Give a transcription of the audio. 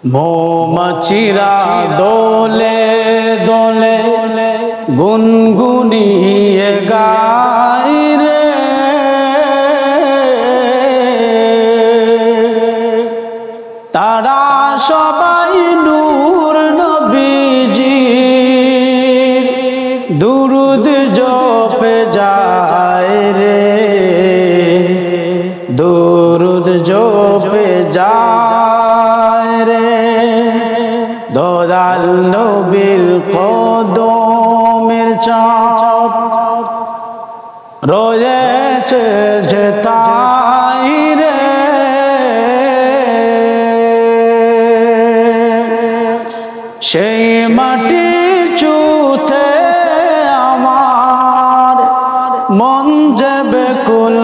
মৌমাছিরা দোলে দোলে গুনগুনিয়ে গায় রে, তারা সবাই নূর নবীজির দুরুদ জপে যায় রে, দুরুদ জপে যায় রে। দয়াল নবীর কদমের ছাপ রয়েছে যে তাই রে, সেই মাটি চুতে আমার মন যে ব্যাকুল